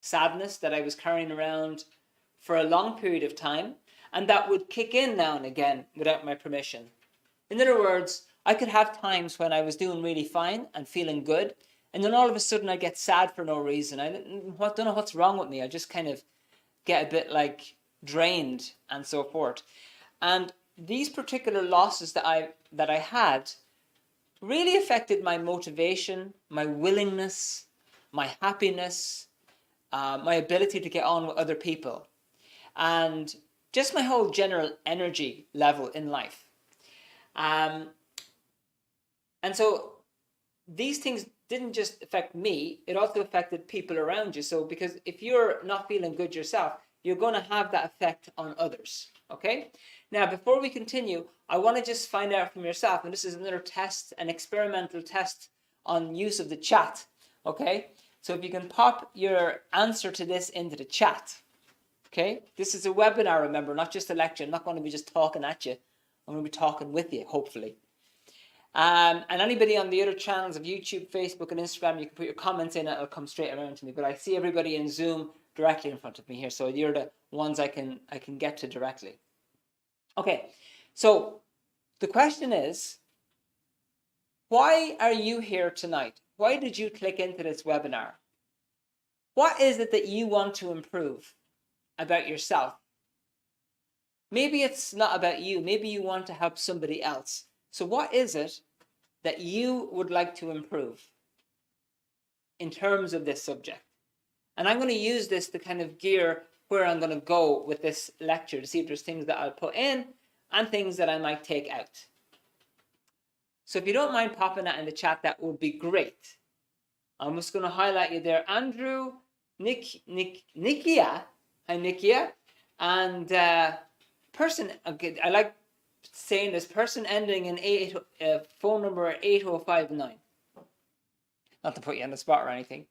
sadness that I was carrying around for a long period of time, and that would kick in now and again without my permission. In other words, I could have times when I was doing really fine and feeling good, and then all of a sudden I get sad for no reason. I don't know what's wrong with me. I just kind of get a bit like drained and so forth. And these particular losses that I had really affected my motivation, my willingness, my happiness, my ability to get on with other people, and just my whole general energy level in life. And so these things didn't just affect me, it also affected people around you. So because if you're not feeling good yourself, you're going to have that effect on others. Okay? Now, before we continue, I want to just find out from yourself, and this is another test, an experimental test on use of the chat. Okay? So if you can pop your answer to this into the chat. Okay? This is a webinar, remember, not just a lecture. I'm not going to be just talking at you. I'm going to be talking with you, hopefully. And anybody on the other channels of YouTube, Facebook, and Instagram, you can put your comments in, it'll come straight around to me. But I see everybody in Zoom directly in front of me here, so you're the ones I can get to directly. Okay, so the question is, why are you here tonight? Why did you click into this webinar? What is it that you want to improve about yourself? Maybe it's not about you. Maybe you want to help somebody else. So what is it that you would like to improve in terms of this subject? And I'm going to use this to kind of gear where I'm going to go with this lecture to see if there's things that I'll put in and things that I might take out. So if you don't mind popping that in the chat, that would be great. I'm just going to highlight you there. Andrew, Nikia, hi Nikia, and person, I like saying this, person ending in phone number 8059. Not to put you on the spot or anything.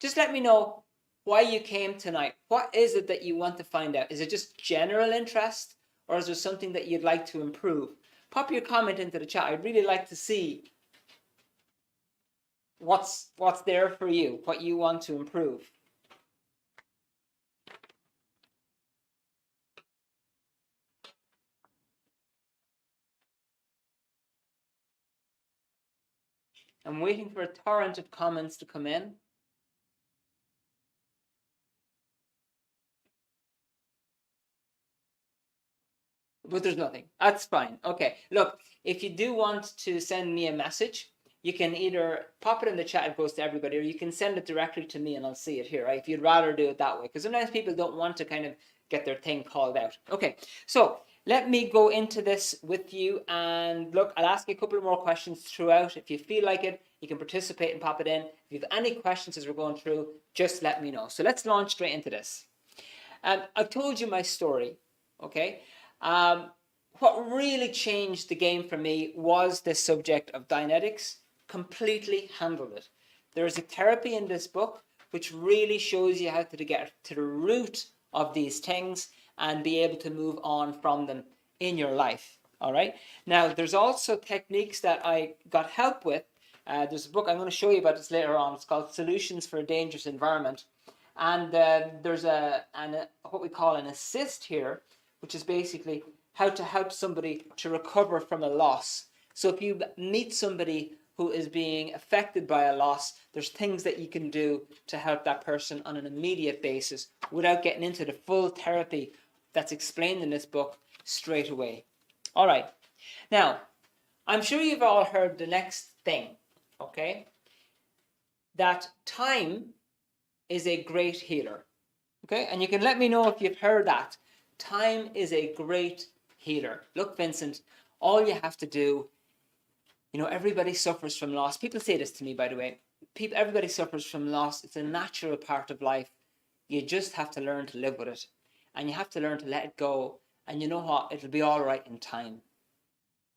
Just let me know why you came tonight. What is it that you want to find out? Is it just general interest, or is there something that you'd like to improve? Pop your comment into the chat. I'd really like to see what's there for you, what you want to improve. I'm waiting for a torrent of comments to come in. But there's nothing. That's fine. Okay. Look, if you do want to send me a message, you can either pop it in the chat, it goes to everybody, or you can send it directly to me and I'll see it here, right? If you'd rather do it that way. Because sometimes people don't want to kind of get their thing called out. Okay. So let me go into this with you. And look, I'll ask you a couple more questions throughout. If you feel like it, you can participate and pop it in. If you have any questions as we're going through, just let me know. So let's launch straight into this. I've told you my story. Okay. What really changed the game for me was this subject of Dianetics. Completely handled it. There is a therapy in this book which really shows you how to get to the root of these things and be able to move on from them in your life. All right. Now, there's also techniques that I got help with. There's a book, I'm going to show you about this later on. It's called Solutions for a Dangerous Environment. And there's what we call an assist here, which is basically how to help somebody to recover from a loss. So if you meet somebody who is being affected by a loss, there's things that you can do to help that person on an immediate basis without getting into the full therapy that's explained in this book straight away. All right. Now, I'm sure you've all heard the next thing, okay? That time is a great healer, okay? And you can let me know if you've heard that. Time is a great healer. Look, Vincent, all you have to do, everybody suffers from loss. People say this to me, by the way. Everybody suffers from loss. It's a natural part of life. You just have to learn to live with it. And you have to learn to let it go. And you know what? It'll be all right in time.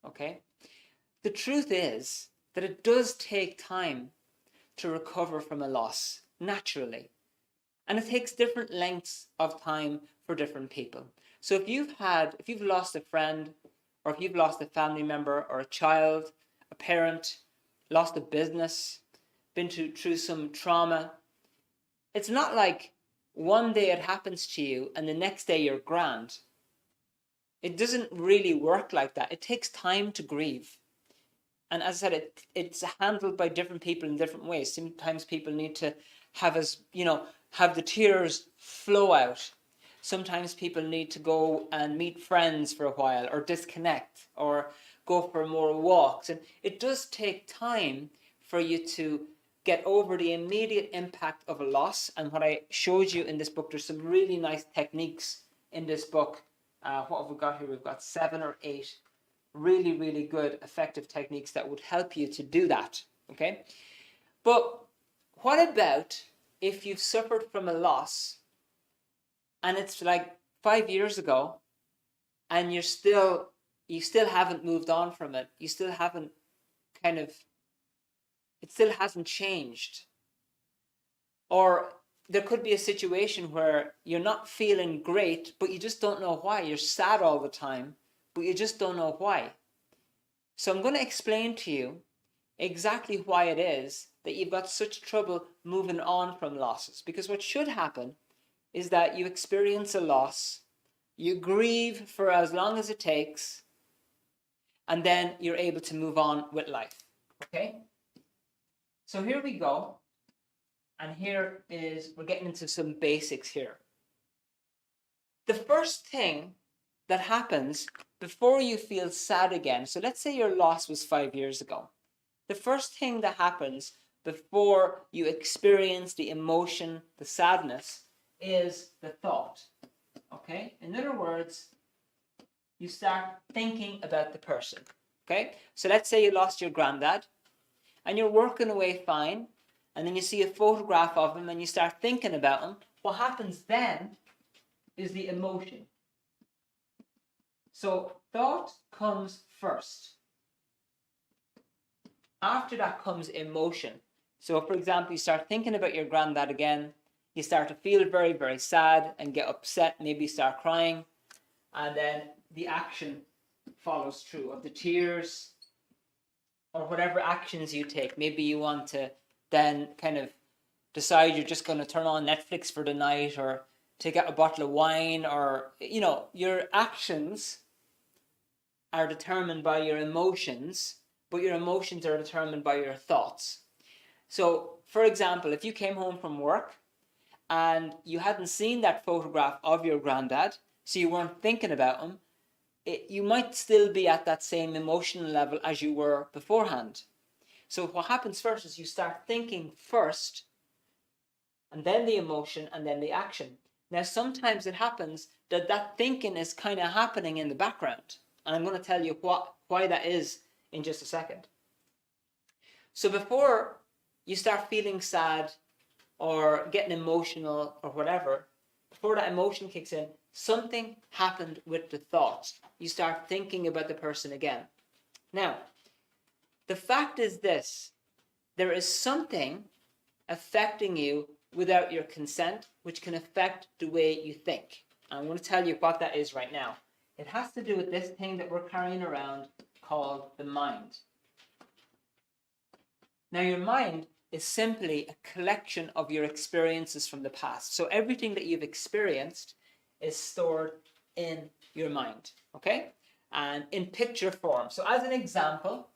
Okay? The truth is that it does take time to recover from a loss, naturally. And it takes different lengths of time for different people. So if you've lost a friend, or if you've lost a family member or a child, a parent, lost a business, been through some trauma, it's not like one day it happens to you and the next day you're grand. It doesn't really work like that. It takes time to grieve. And as I said, it's handled by different people in different ways. Sometimes people need to have have the tears flow out. Sometimes people need to go and meet friends for a while, or disconnect, or go for more walks. And it does take time for you to get over the immediate impact of a loss. And what I showed you in this book, there's some really nice techniques in this book. What have we got here? We've got 7 or 8 really, really good, effective techniques that would help you to do that. Okay? But what about if you've suffered from a loss and it's like 5 years ago and you still haven't moved on from it? You still haven't it still hasn't changed. Or there could be a situation where you're not feeling great, but you just don't know why. You're sad all the time, but you just don't know why. So I'm going to explain to you exactly why it is that you've got such trouble moving on from losses. Because what should happen is that you experience a loss, you grieve for as long as it takes, and then you're able to move on with life. Okay? So here we go. And here is, we're getting into some basics here. The first thing that happens before you feel sad again, so let's say your loss was 5 years ago. The first thing that happens before you experience the emotion, the sadness, is the thought. Okay? In other words, you start thinking about the person. Okay? So let's say you lost your granddad and you're working away fine, and then you see a photograph of him and you start thinking about him. What happens then is the emotion. So thought comes first. After that comes emotion. So for example, you start thinking about your granddad again, you start to feel very, very sad and get upset, maybe start crying, and then the action follows through of the tears or whatever actions you take. Maybe you want to then kind of decide you're just going to turn on Netflix for the night, or take out a bottle of wine, or, your actions are determined by your emotions, but your emotions are determined by your thoughts. So, for example, if you came home from work and you hadn't seen that photograph of your granddad, so you weren't thinking about him, you might still be at that same emotional level as you were beforehand. So what happens first is you start thinking first, and then the emotion, and then the action. Now, sometimes it happens that that thinking is kind of happening in the background. And I'm going to tell you why that is in just a second. So before you start feeling sad or getting emotional or whatever, before that emotion kicks in, something happened with the thoughts. You start thinking about the person again. Now, the fact is this: there is something affecting you without your consent, which can affect the way you think. I'm going to tell you what that is right now. It has to do with this thing that we're carrying around called the mind. Now, your mind is simply a collection of your experiences from the past. So everything that you've experienced is stored in your mind, okay? And in picture form. So as an example,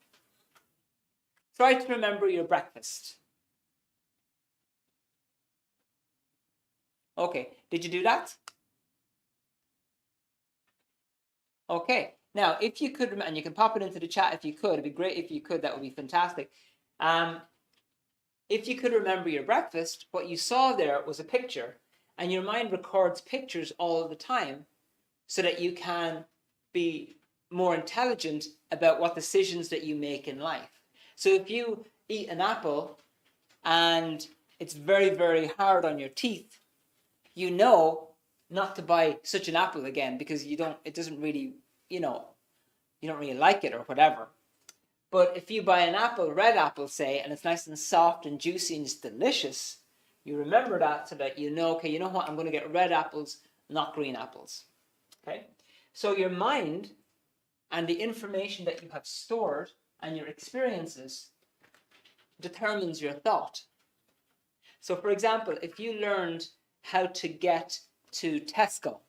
try to remember your breakfast. Okay, did you do that? Okay, now if you could, and you can pop it into the chat if you could, it'd be great if you could, that would be fantastic. If you could remember your breakfast, what you saw there was a picture, and your mind records pictures all the time so that you can be more intelligent about what decisions that you make in life. So if you eat an apple and it's very, very hard on your teeth, you know not to buy such an apple again because you don't really like it or whatever. But if you buy an apple, red apple say, and it's nice and soft and juicy and it's delicious, you remember that so that you know, okay, you know what, I'm going to get red apples, not green apples. Okay? So your mind and the information that you have stored and your experiences determines your thought. So for example, if you learned how to get to Tesco.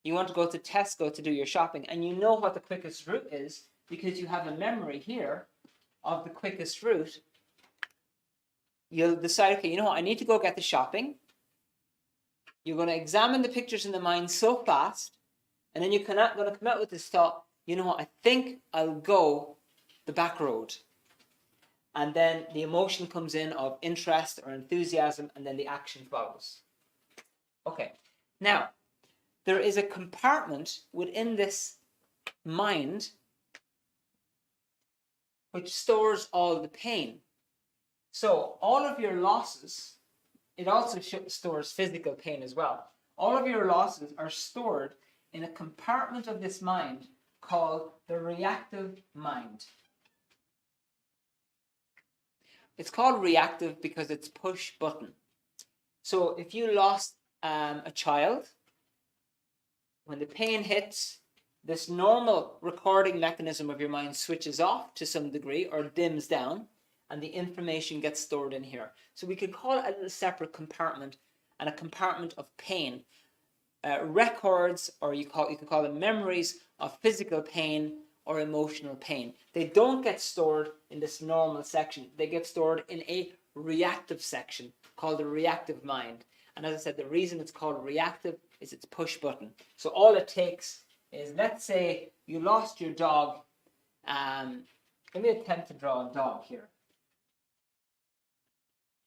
You want to go to Tesco to do your shopping, and you know what the quickest route is because you have a memory here of the quickest route. You'll decide, okay, you know what, I need to go get the shopping. You're going to examine the pictures in the mind so fast, and then you're going to come out with this thought, you know what, I think I'll go the back road. And then the emotion comes in of interest or enthusiasm, and then the action follows. Okay, now, there is a compartment within this mind which stores all the pain. So all of your losses, it also stores physical pain as well. All of your losses are stored in a compartment of this mind called the reactive mind. It's called reactive because it's push button. So if you lost a child, when the pain hits, this normal recording mechanism of your mind switches off to some degree or dims down, and the information gets stored in here. So we could call it a little separate compartment, and a compartment of pain. Records, or you could call them memories of physical pain or emotional pain. They don't get stored in this normal section. They get stored in a reactive section called the reactive mind. And as I said, the reason it's called reactive is it's push button. So all it takes is, let's say you lost your dog. Let me attempt to draw a dog here.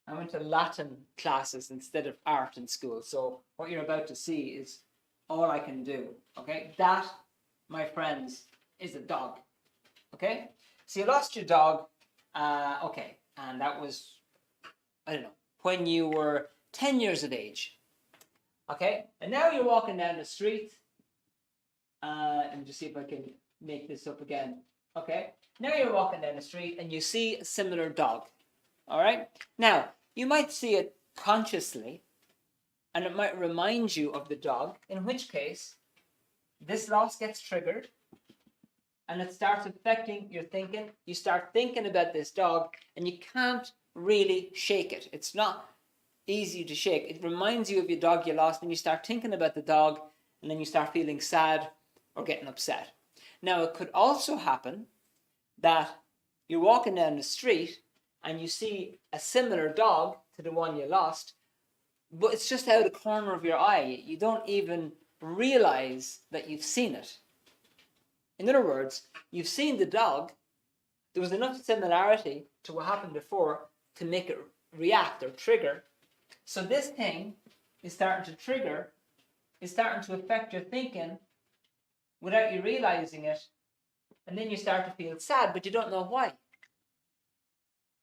I went to Latin classes instead of art in school. So what you're about to see is all I can do. Okay, that, my friends, is a dog. Okay, so you lost your dog. Okay, and that was, I don't know, when you were 10 years of age. Okay, and now you're walking down the street. And just see if I can make this up again. Okay, now you're walking down the street and you see a similar dog. All right, now you might see it consciously and it might remind you of the dog, in which case this loss gets triggered and it starts affecting your thinking. You start thinking about this dog and you can't really shake it. It's not easy to shake. It reminds you of your dog you lost, and you start thinking about the dog, and then you start feeling sad or getting upset. Now, it could also happen that you're walking down the street and you see a similar dog to the one you lost, but it's just out of the corner of your eye. You don't even realize that you've seen it. In other words, you've seen the dog. There was enough similarity to what happened before to make it react or trigger. So this thing is starting to trigger, is starting to affect your thinking without you realizing it. And then you start to feel sad, but you don't know why.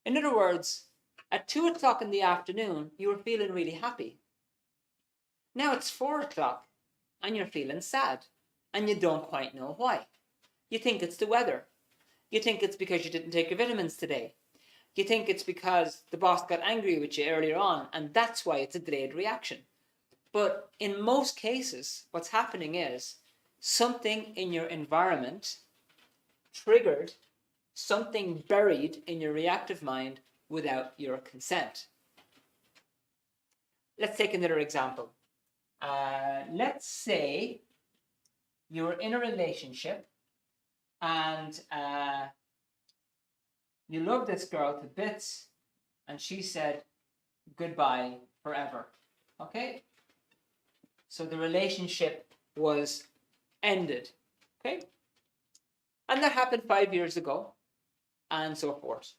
In other words, at 2 o'clock in the afternoon, you were feeling really happy. Now it's 4 o'clock and you're feeling sad, and you don't quite know why. You think it's the weather. You think it's because you didn't take your vitamins today. You think it's because the boss got angry with you earlier on, and that's why it's a delayed reaction. But in most cases, what's happening is something in your environment triggered something buried in your reactive mind without your consent. Let's take another example. Let's say you're in a relationship and you love this girl to bits, and she said goodbye forever. Okay? So the relationship was ended. Okay? And that happened 5 years ago, and so forth.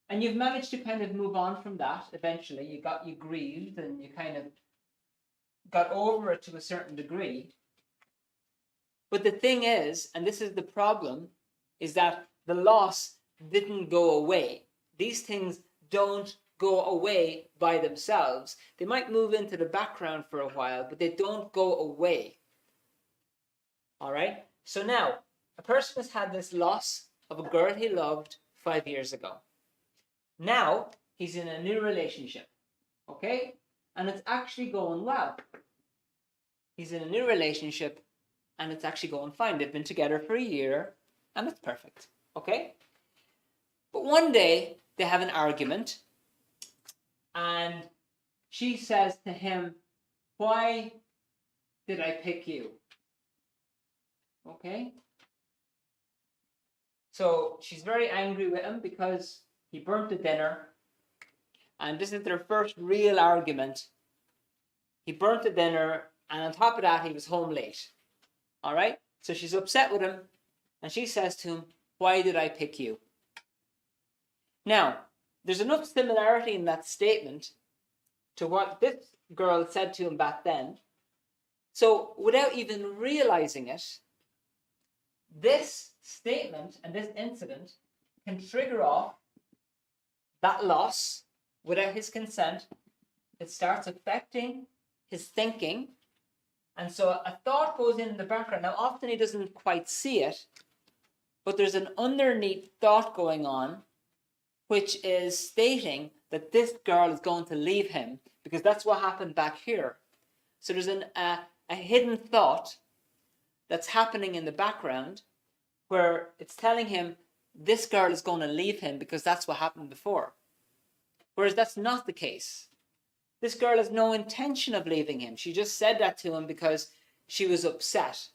And you've managed to kind of move on from that eventually. You grieved and you kind of got over it to a certain degree. But the thing is, and this is the problem, is that the loss didn't go away. These things don't go away by themselves. They might move into the background for a while, but they don't go away. All right? So now, a person has had this loss of a girl he loved 5 years ago. Now, he's in a new relationship. Okay? And it's actually going well. He's in a new relationship and it's actually going fine. They've been together for a year and it's perfect. Okay? But one day they have an argument and she says to him, why did I pick you? Okay? So she's very angry with him because he burnt the dinner. And this is their first real argument. He burnt the dinner, and on top of that, he was home late. All right? So she's upset with him, and she says to him, why did I pick you? Now, there's enough similarity in that statement to what this girl said to him back then. So without even realizing it, this statement and this incident can trigger off that loss without his consent. It starts affecting his thinking. And so a thought goes in the background. Now, often he doesn't quite see it, but there's an underneath thought going on, which is stating that this girl is going to leave him, because that's what happened back here. So there's a hidden thought that's happening in the background where it's telling him this girl is going to leave him because that's what happened before. Whereas that's not the case. This girl has no intention of leaving him. She just said that to him because she was upset.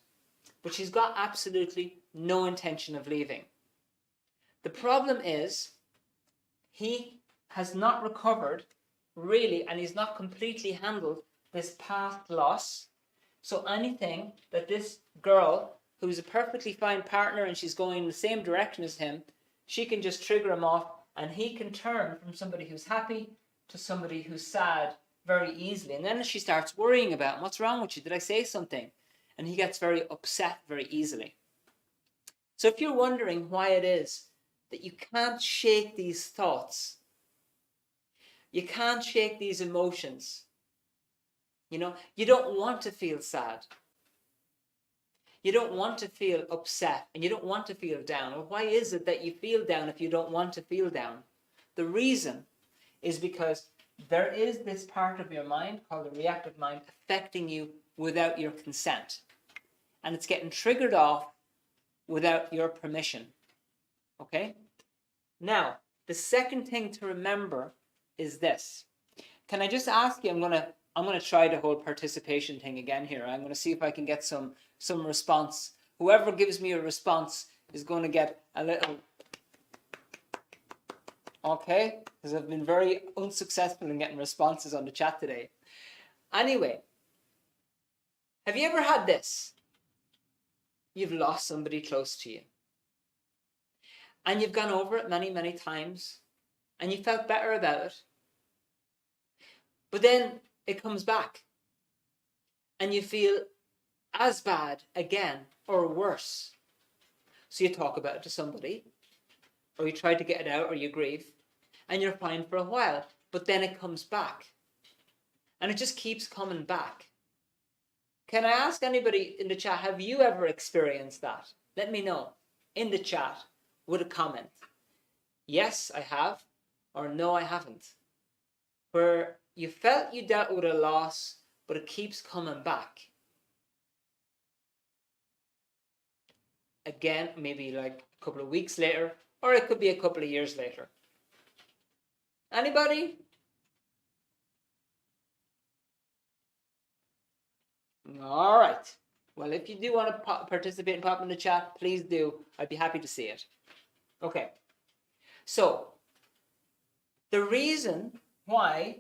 But she's got absolutely no intention of leaving. The problem is he has not recovered really, and he's not completely handled this past loss. So anything that this girl, who's a perfectly fine partner and she's going in the same direction as him, she can just trigger him off, and he can turn from somebody who's happy to somebody who's sad very easily. And then she starts worrying about him. What's wrong with you? Did I say something? And he gets very upset very easily. So if you're wondering why it is that you can't shake these thoughts, you can't shake these emotions, you don't want to feel sad. You don't want to feel upset, and you don't want to feel down. Well, why is it that you feel down if you don't want to feel down? The reason is because there is this part of your mind called the reactive mind affecting you without your consent. And it's getting triggered off without your permission. Okay? Now, the second thing to remember is this. Can I just ask you, I'm gonna try the whole participation thing again here. I'm gonna see if I can get some response. Whoever gives me a response is going to get a little, okay? Because I've been very unsuccessful in getting responses on the chat today. Anyway, have you ever had this? You've lost somebody close to you. And you've gone over it many, many times. And you felt better about it. But then it comes back. And you feel as bad again, or worse. So you talk about it to somebody, or you try to get it out, or you grieve, and you're fine for a while, but then it comes back. And it just keeps coming back. Can I ask anybody in the chat, have you ever experienced that? Let me know in the chat with a comment. Yes, I have, or no, I haven't. Where you felt you dealt with a loss, but it keeps coming back. Again, maybe like a couple of weeks later, or it could be a couple of years later. Anybody? All right. Well, if you do want to participate and pop in the chat, please do. I'd be happy to see it. Okay. So, the reason why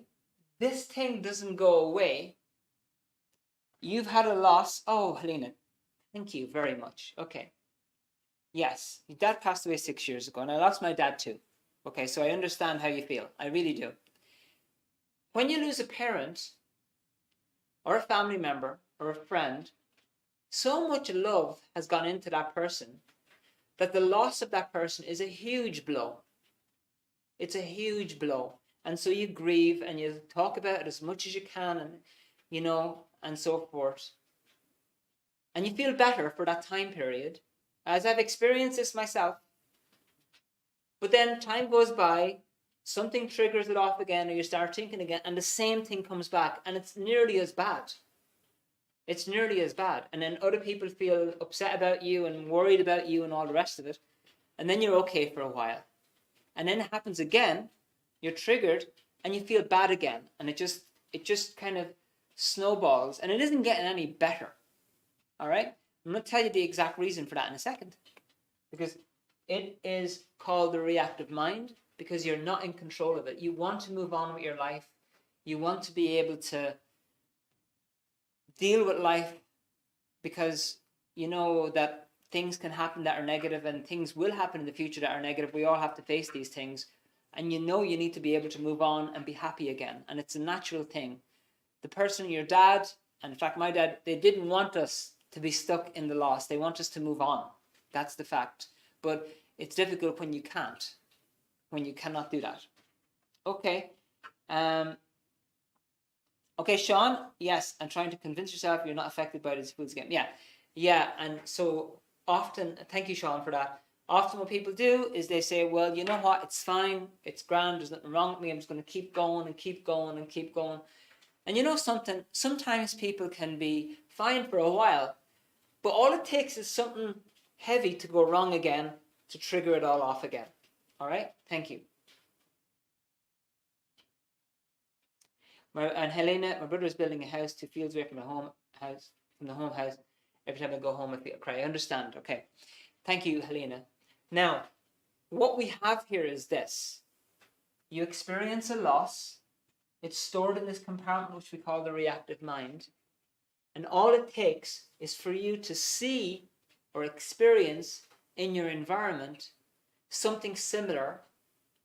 this thing doesn't go away, you've had a loss. Oh, Helena, thank you very much. Okay. Yes, your dad passed away 6 years ago, and I lost my dad too. Okay, so I understand how you feel. I really do. When you lose a parent, or a family member, or a friend, so much love has gone into that person that the loss of that person is a huge blow. It's a huge blow. And so you grieve and you talk about it as much as you can, and and so forth. And you feel better for that time period, as I've experienced this myself. But then time goes by, something triggers it off again, or you start thinking again, and the same thing comes back, and it's nearly as bad. It's nearly as bad. And then other people feel upset about you and worried about you and all the rest of it. And then you're okay for a while. And then it happens again, you're triggered, and you feel bad again. And it it just kind of snowballs, and it isn't getting any better. All right? I'm going to tell you the exact reason for that in a second, because it is called the reactive mind, because you're not in control of it. You want to move on with your life. You want to be able to deal with life, because you know that things can happen that are negative, and things will happen in the future that are negative. We all have to face these things, and you know you need to be able to move on and be happy again, and it's a natural thing. The person, your dad, and in fact my dad, they didn't want us to be stuck in the loss. They want us to move on. That's the fact. But it's difficult when you can't, when you cannot do that. Okay. Okay, Sean, yes, and trying to convince yourself you're not affected by this fool's game. Yeah, and so often, thank you, Sean, for that. Often what people do is they say, well, you know what, it's fine, it's grand, there's nothing wrong with me, I'm just going to keep going and keep going and keep going. And you know something, sometimes people can be fine for a while, but all it takes is something heavy to go wrong again to trigger it all off again. All right, thank you. And Helena, my brother is building a house 2 fields away from the home house. Every time I go home, I feel cry. I understand. Okay, thank you, Helena. Now, what we have here is this: you experience a loss. It's stored in this compartment which we call the reactive mind, and all it takes is for you to see or experience in your environment something similar,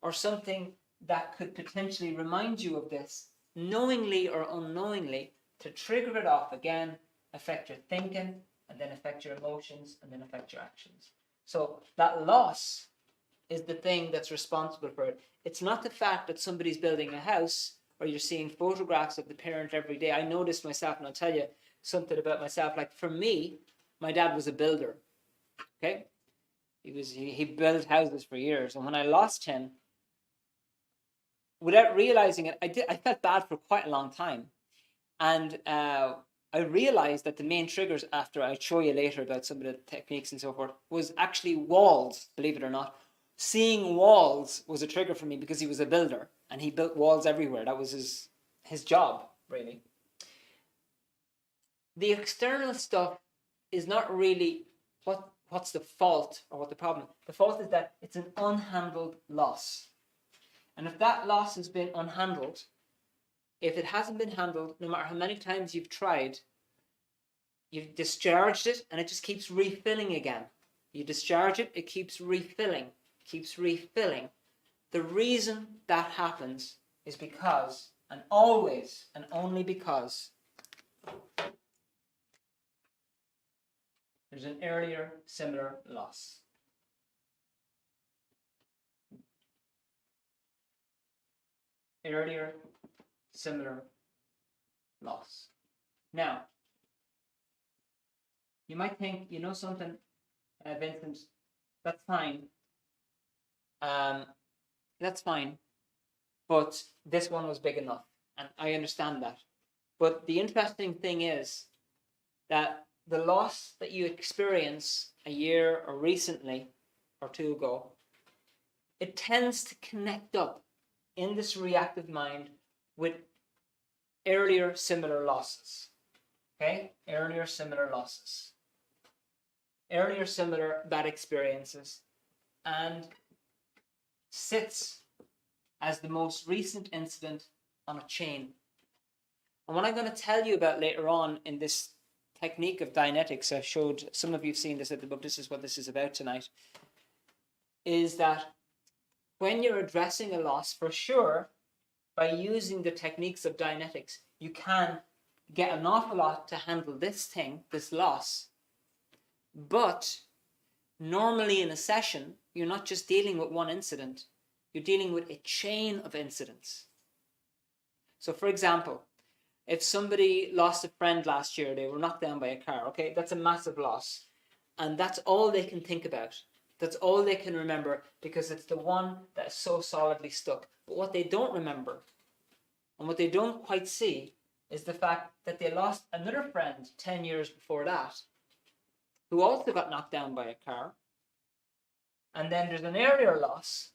or something that could potentially remind you of this, knowingly or unknowingly, to trigger it off again, affect your thinking, and then affect your emotions, and then affect your actions. So that loss is the thing that's responsible for it. It's not the fact that somebody's building a house, or you're seeing photographs of the parent every day. I know this myself, and I'll tell you something about myself. Like for me, my dad was a builder. Okay, he built houses for years, and when I lost him, without realizing it, I felt bad for quite a long time, and I realized that the main triggers, after I show you later about some of the techniques and so forth, was actually walls. Believe it or not, seeing walls was a trigger for me, because he was a builder and he built walls everywhere. That was his job, really. The external stuff is not really what's the fault or what the problem. The fault is that it's an unhandled loss. And if that loss has been unhandled, if it hasn't been handled, no matter how many times you've tried, you've discharged it, and it just keeps refilling again. You discharge it, it keeps refilling, keeps refilling. The reason that happens is because, and always and only because, there's an earlier similar loss. Earlier similar loss. Now, you might think, you know something, Vincent, that's fine. That's fine. But this one was big enough, and I understand that. But the interesting thing is that the loss that you experience a year or recently or two ago, it tends to connect up in this reactive mind with earlier similar losses. Okay? Earlier similar losses. Earlier similar bad experiences, and sits as the most recent incident on a chain. And what I'm going to tell you about later on in this technique of Dianetics, I showed, some of you have seen this at the book, this is what this is about tonight, is that when you're addressing a loss, for sure, by using the techniques of Dianetics, you can get an awful lot to handle this thing, this loss. But normally in a session, you're not just dealing with one incident, you're dealing with a chain of incidents. So for example, if somebody lost a friend last year, they were knocked down by a car, okay, that's a massive loss. And that's all they can think about. That's all they can remember, because it's the one that is so solidly stuck. But what they don't remember, and what they don't quite see, is the fact that they lost another friend 10 years before that, who also got knocked down by a car. And then there's an earlier loss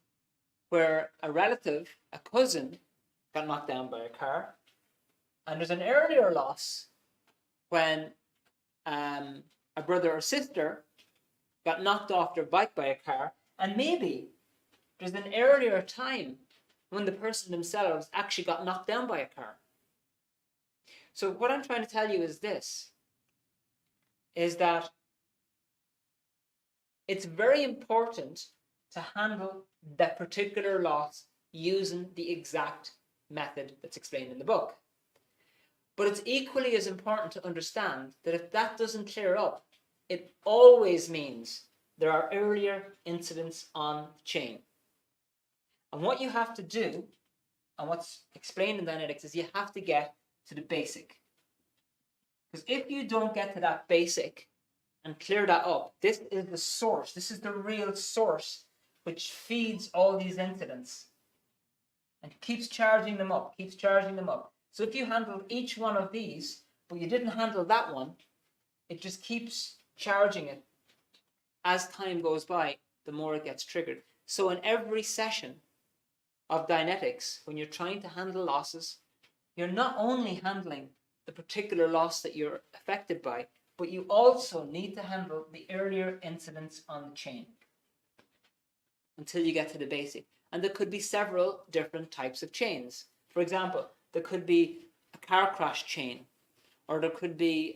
where a relative, a cousin, got knocked down by a car. And there's an earlier loss when a brother or sister got knocked off their bike by a car, and maybe there's an earlier time when the person themselves actually got knocked down by a car. So what I'm trying to tell you is this, is that it's very important to handle that particular loss using the exact method that's explained in the book. But it's equally as important to understand that if that doesn't clear up, it always means there are earlier incidents on the chain. And what you have to do, and what's explained in Dianetics, is you have to get to the basic. Because if you don't get to that basic and clear that up, this is the source, this is the real source which feeds all these incidents and keeps charging them up, keeps charging them up. So if you handle each one of these, but you didn't handle that one, it just keeps charging it. As time goes by, the more it gets triggered. So in every session of Dianetics, when you're trying to handle losses, you're not only handling the particular loss that you're affected by, but you also need to handle the earlier incidents on the chain until you get to the basic. And there could be several different types of chains. For example, there could be a car crash chain, or there could be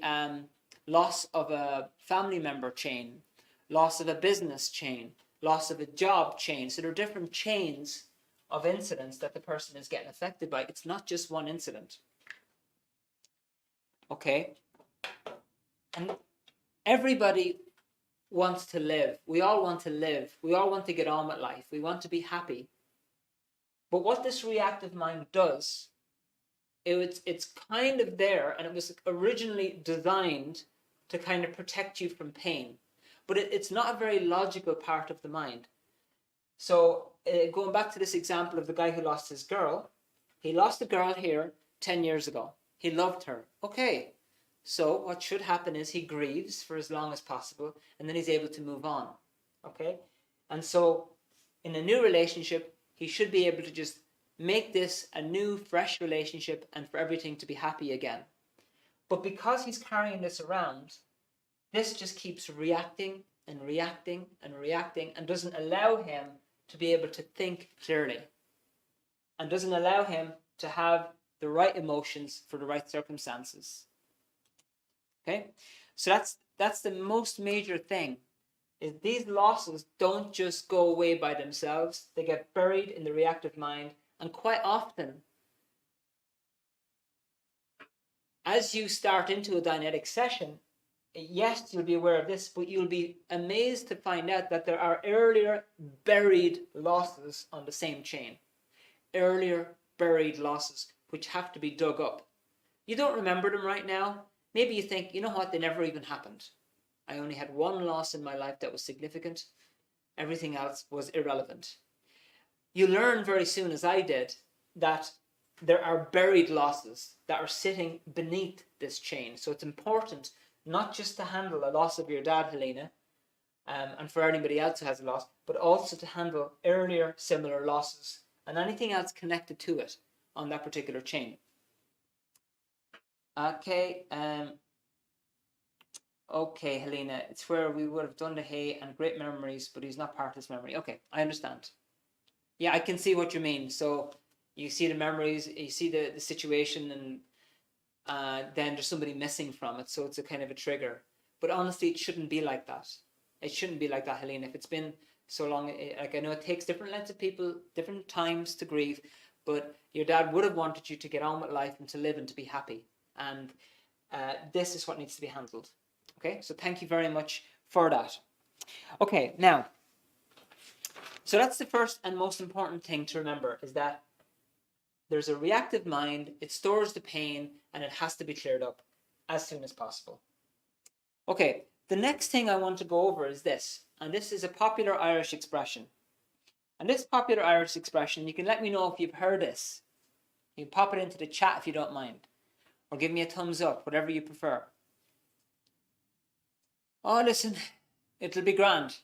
loss of a family member chain, loss of a business chain, loss of a job chain. So there are different chains of incidents that the person is getting affected by. It's not just one incident. Okay? And everybody wants to live. We all want to live. We all want to get on with life. We want to be happy. But what this reactive mind does, it's kind of there, and it was originally designed to kind of protect you from pain. But it's not a very logical part of the mind. So going back to this example of the guy who lost his girl, he lost a girl here 10 years ago. He loved her. Okay. So what should happen is he grieves for as long as possible, and then he's able to move on. Okay? And so in a new relationship, he should be able to just make this a new, fresh relationship and for everything to be happy again. But because he's carrying this around, this just keeps reacting and reacting and reacting and doesn't allow him to be able to think clearly and doesn't allow him to have the right emotions for the right circumstances. Okay? So that's the most major thing, is these losses don't just go away by themselves. They get buried in the reactive mind, and quite often, as you start into a Dianetic session, yes, you'll be aware of this, but you'll be amazed to find out that there are earlier buried losses on the same chain. Earlier buried losses which have to be dug up. You don't remember them right now. Maybe you think, you know what, they never even happened. I only had one loss in my life that was significant. Everything else was irrelevant. You learn very soon, as I did, that there are buried losses that are sitting beneath this chain. So it's important not just to handle a loss of your dad, Helena, and for anybody else who has a loss, but also to handle earlier similar losses and anything else connected to it on that particular chain. Okay, okay, Helena, it's where we would have done the hay and great memories, but he's not part of this memory. Okay, I understand. Yeah, I can see what you mean. So you see the memories, you see the situation, and then there's somebody missing from it. So it's a kind of a trigger. But honestly, it shouldn't be like that. It shouldn't be like that, Helena. If it's been so long, like I know it takes different lengths of people, different times to grieve, but your dad would have wanted you to get on with life and to live and to be happy. And this is what needs to be handled. Okay, so thank you very much for that. Okay, now, so that's the first and most important thing to remember, is that there's a reactive mind, it stores the pain, and it has to be cleared up as soon as possible. Okay, the next thing I want to go over is this, and this is a popular Irish expression. And this popular Irish expression, you can let me know if you've heard this. You can pop it into the chat if you don't mind, or give me a thumbs up, whatever you prefer. Oh, listen, it'll be grand.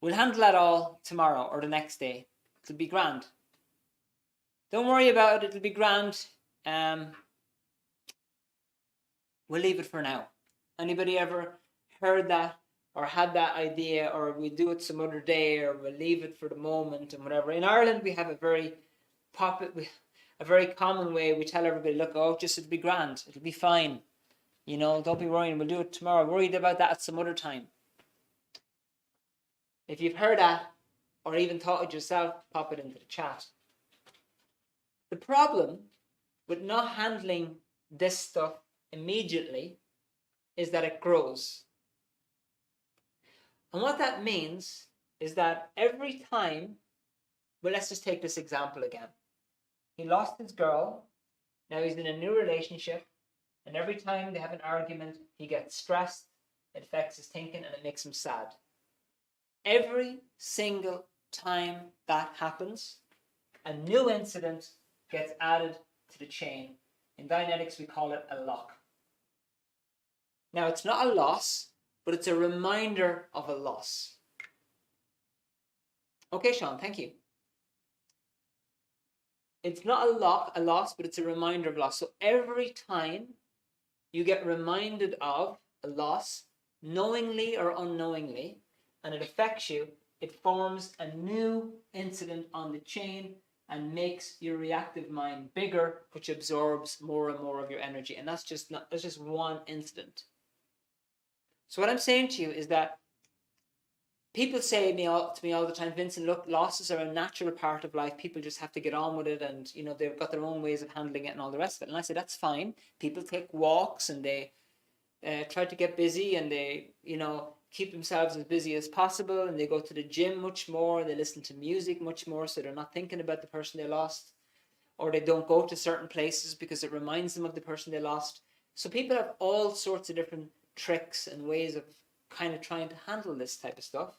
We'll handle that all tomorrow or the next day. It'll be grand. Don't worry about it, it'll be grand. we'll leave it for now. Anybody ever heard that or had that idea, or we'll do it some other day, or we'll leave it for the moment and whatever? In Ireland, we have a very common way. We tell everybody, look, oh, just it'll be grand, it'll be fine. You know, don't be worrying, we'll do it tomorrow. Worried about that at some other time. If you've heard that, or even thought it yourself, pop it into the chat. The problem with not handling this stuff immediately is that it grows. And what that means is that every time, well, let's just take this example again. He lost his girl, now he's in a new relationship, and every time they have an argument, he gets stressed, it affects his thinking, and it makes him sad. Every single time that happens, a new incident gets added to the chain. In Dianetics, we call it a lock. Now, it's not a loss, but it's a reminder of a loss. Okay, Sean, thank you. It's not a loss, but it's a reminder of loss. So every time you get reminded of a loss, knowingly or unknowingly, and it affects you, it forms a new incident on the chain and makes your reactive mind bigger, which absorbs more and more of your energy. And that's just one incident. So what I'm saying to you is that people say to me all the time, Vincent, look, losses are a natural part of life. People just have to get on with it, and you know, they've got their own ways of handling it and all the rest of it. And I say, that's fine. People take walks and they try to get busy, and they, you know, keep themselves as busy as possible, and they go to the gym much more, they listen to music much more, so they're not thinking about the person they lost, or they don't go to certain places because it reminds them of the person they lost. So people have all sorts of different tricks and ways of kind of trying to handle this type of stuff.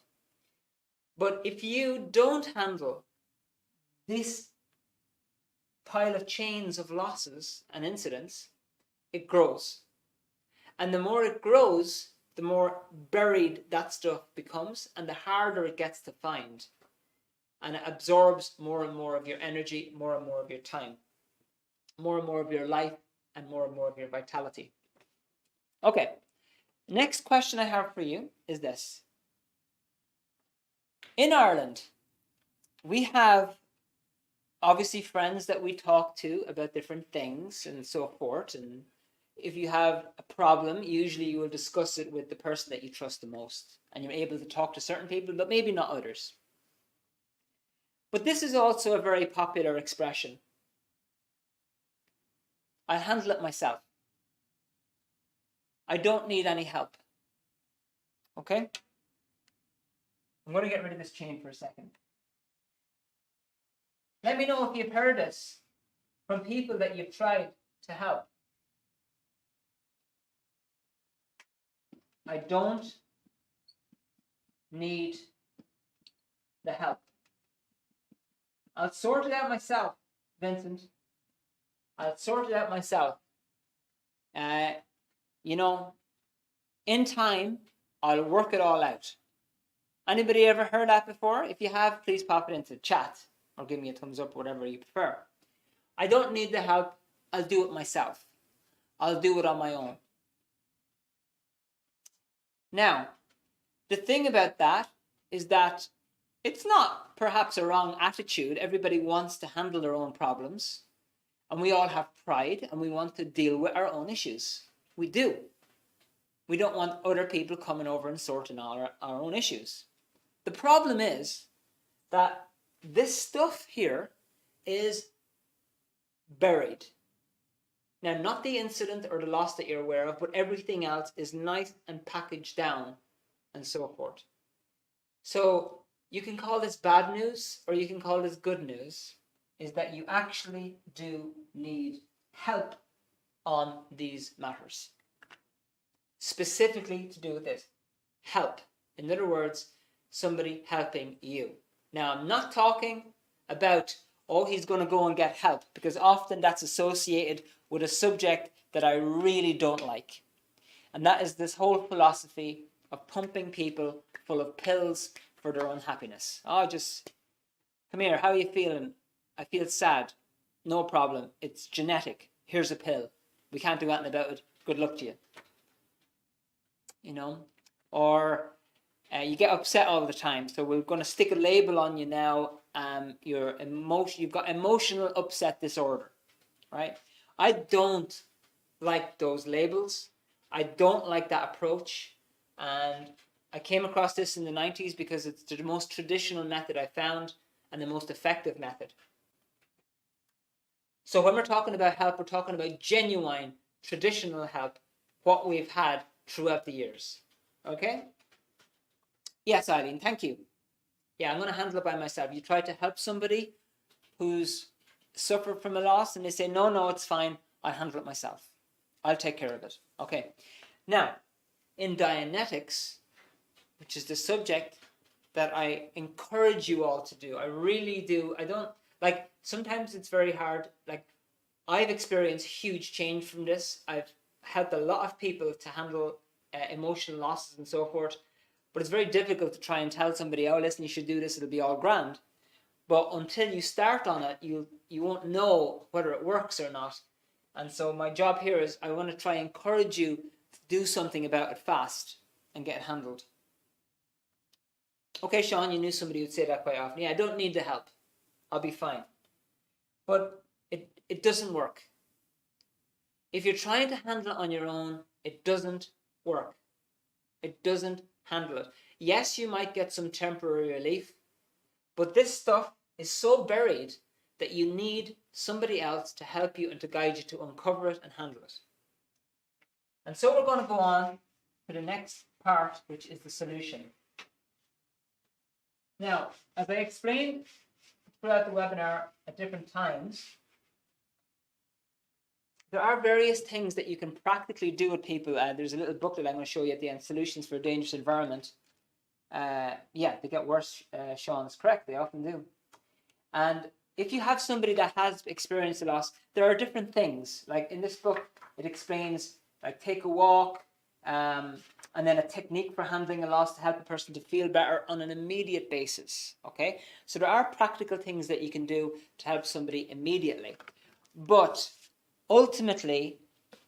But if you don't handle this pile of chains of losses and incidents, it grows. And the more it grows, the more buried that stuff becomes, and the harder it gets to find. And it absorbs more and more of your energy, more and more of your time, more and more of your life, and more of your vitality. Okay, next question I have for you is this. In Ireland, we have obviously friends that we talk to about different things and so forth, and if you have a problem, usually you will discuss it with the person that you trust the most, and you're able to talk to certain people, but maybe not others. But this is also a very popular expression. I handle it myself. I don't need any help. Okay? I'm going to get rid of this chain for a second. Let me know if you've heard this from people that you've tried to help. I don't need the help. I'll sort it out myself, Vincent. I'll sort it out myself. You know, in time, I'll work it all out. Anybody ever heard that before? If you have, please pop it into the chat or give me a thumbs up, whatever you prefer. I don't need the help. I'll do it myself. I'll do it on my own. Now, the thing about that is that it's not perhaps a wrong attitude. Everybody wants to handle their own problems, and we all have pride, and we want to deal with our own issues. We do. We don't want other people coming over and sorting out our own issues. The problem is that this stuff here is buried. Now, not the incident or the loss that you're aware of, but everything else is nice and packaged down and so forth. So you can call this bad news or you can call this good news, is that you actually do need help on these matters. Specifically to do with this. Help. In other words, somebody helping you. Now, I'm not talking about, oh, he's going to go and get help, because often that's associated with a subject that I really don't like. And that is this whole philosophy of pumping people full of pills for their own happiness. Oh, just come here. How are you feeling? I feel sad. No problem. It's genetic. here's a pill. We can't do anything about it. Good luck to you. You know, or you get upset all the time. So we're going to stick a label on you now. You've got emotional upset disorder, right? I don't like those labels. I don't like that approach. And I came across this in the 90s because it's the most traditional method I found and the most effective method. So when we're talking about help, we're talking about genuine, traditional help, what we've had throughout the years. Okay? Yes, Eileen, thank you. Yeah, I'm going to handle it by myself. You try to help somebody who's suffered from a loss and they say, no, it's fine. I'll handle it myself. I'll take care of it. Okay. Now, in Dianetics, which is the subject that I encourage you all to do, I really do. I don't, like, sometimes it's very hard. Like, I've experienced huge change from this. I've helped a lot of people to handle emotional losses and so forth. But it's very difficult to try and tell somebody, oh, listen, you should do this, it'll be all grand. But until you start on it, you won't know whether it works or not. And so my job here is I want to try and encourage you to do something about it fast and get it handled. Okay, Sean, you knew somebody who'd say that quite often. Yeah, I don't need the help. I'll be fine. But it doesn't work. If you're trying to handle it on your own, it doesn't work. It doesn't handle it. Yes, you might get some temporary relief, but this stuff is so buried that you need somebody else to help you and to guide you to uncover it and handle it. And so we're going to go on to the next part, which is the solution. Now, as I explained throughout the webinar at different times, there are various things that you can practically do with people. There's a little booklet I'm going to show you at the end, Solutions for a Dangerous Environment. Yeah, they get worse, Sean is correct, they often do. And if you have somebody that has experienced a loss, there are different things. Like in this book, it explains, like, take a walk, and then a technique for handling a loss to help a person to feel better on an immediate basis, okay? So there are practical things that you can do to help somebody immediately. But ultimately,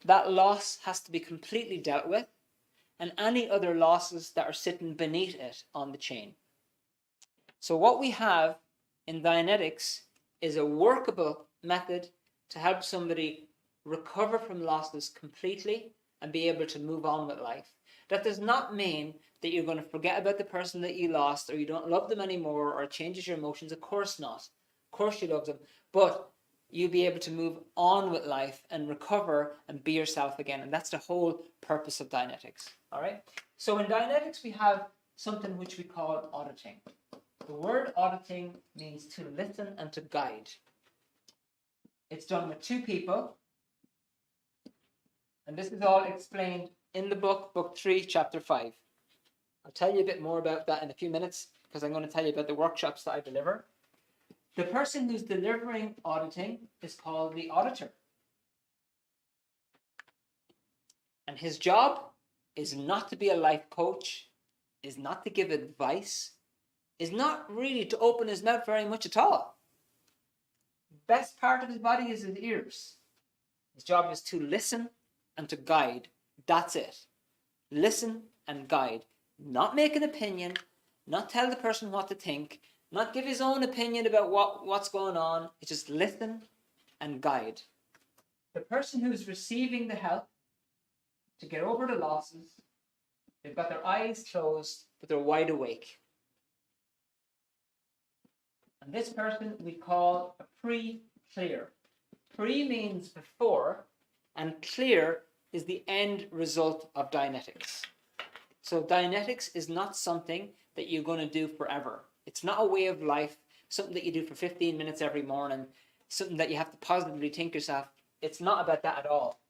that loss has to be completely dealt with, and any other losses that are sitting beneath it on the chain. So what we have in Dianetics is a workable method to help somebody recover from losses completely and be able to move on with life. That does not mean that you're going to forget about the person that you lost, or you don't love them anymore, or it changes your emotions. Of course not. Of course you love them. But you'll be able to move on with life and recover and be yourself again. And that's the whole purpose of Dianetics. All right? So in Dianetics, we have something which we call auditing. The word auditing means to listen and to guide. It's done with two people. And this is all explained in the book, book 3, chapter 5. I'll tell you a bit more about that in a few minutes, because I'm going to tell you about the workshops that I deliver. The person who's delivering auditing is called the auditor. And his job is not to be a life coach, is not to give advice, is not really to open his mouth very much at all. Best part of his body is his ears. His job is to listen and to guide. That's it. Listen and guide. Not make an opinion, not tell the person what to think, not give his own opinion about what's going on. It's just listen and guide. The person who's receiving the help to get over the losses, they've got their eyes closed, but they're wide awake. And this person we call a pre-clear. Pre means before, and clear is the end result of Dianetics. So Dianetics is not something that you're going to do forever. It's not a way of life, something that you do for 15 minutes every morning, something that you have to positively think yourself. It's not about that at all.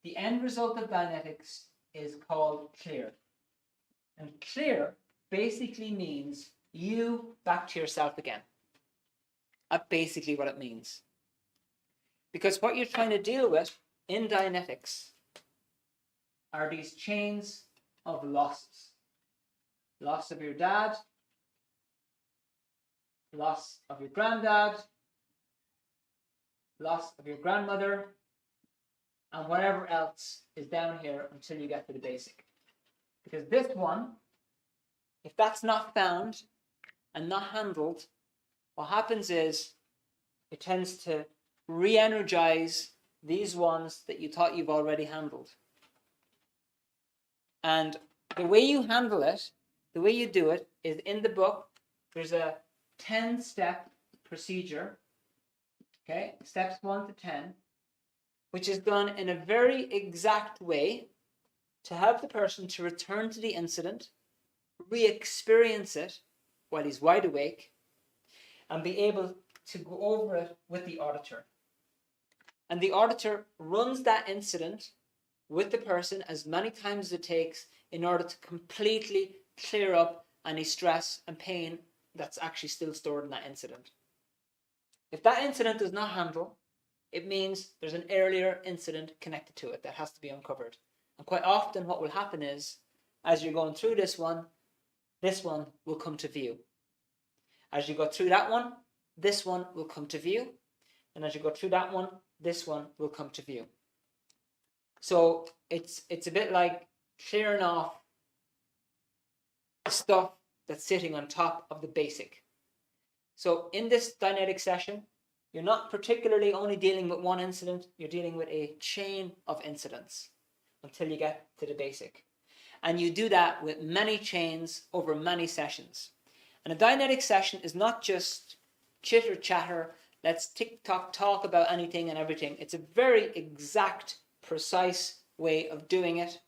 The end result of Dianetics is called clear. And clear basically means you back to yourself again. That's basically what it means. Because what you're trying to deal with in Dianetics are these chains of losses. Loss of your dad, loss of your granddad, loss of your grandmother, and whatever else is down here until you get to the basic. Because this one, if that's not found and not handled, what happens is it tends to re-energize these ones that you thought you've already handled. And the way you handle it, the way you do it, is in the book, there's a 10-step procedure, okay, steps 1 to 10, which is done in a very exact way to help the person to return to the incident, re-experience it while he's wide awake, and be able to go over it with the auditor. And the auditor runs that incident with the person as many times as it takes in order to completely clear up any stress and pain that's actually still stored in that incident. If that incident does not handle, it means there's an earlier incident connected to it that has to be uncovered. And quite often what will happen is, as you're going through this one will come to view. As you go through that one, this one will come to view. And as you go through that one, this one will come to view. So it's a bit like clearing off the stuff that's sitting on top of the basic. So in this Dianetic session, you're not particularly only dealing with one incident, you're dealing with a chain of incidents until you get to the basic. And you do that with many chains over many sessions. And a Dianetic session is not just chitter chatter, let's tick-tock talk about anything and everything. It's a very exact, precise way of doing it.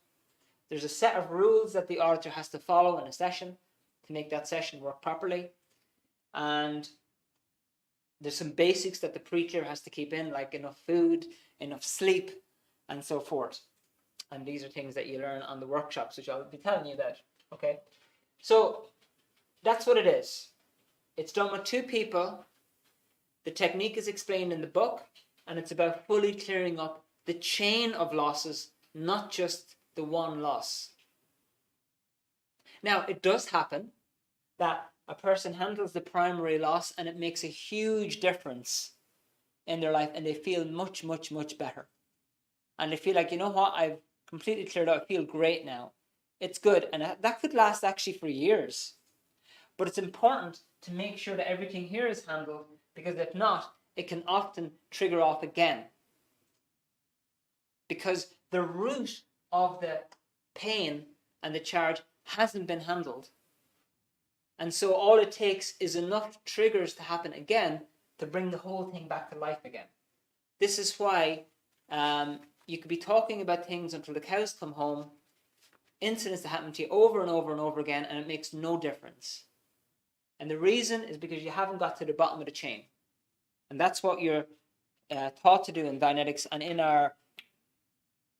There's a set of rules that the auditor has to follow in a session to make that session work properly. And there's some basics that the preacher has to keep in, like enough food, enough sleep, and so forth. And these are things that you learn on the workshops, which I'll be telling you about. Okay, so that's what it is. It's done with 2 people. The technique is explained in the book, and it's about fully clearing up the chain of losses, not just the one loss. Now, it does happen that a person handles the primary loss and it makes a huge difference in their life, and they feel much, much, much better. And they feel like, you know what, I've completely cleared out, I feel great now. It's good, and that could last actually for years. But it's important to make sure that everything here is handled, because if not, it can often trigger off again. Because the root of the pain and the charge hasn't been handled. And so all it takes is enough triggers to happen again to bring the whole thing back to life again. This is why you could be talking about things until the cows come home, incidents that happen to you over and over and over again, and it makes no difference. And the reason is because you haven't got to the bottom of the chain. And that's what you're taught to do in Dianetics. And in our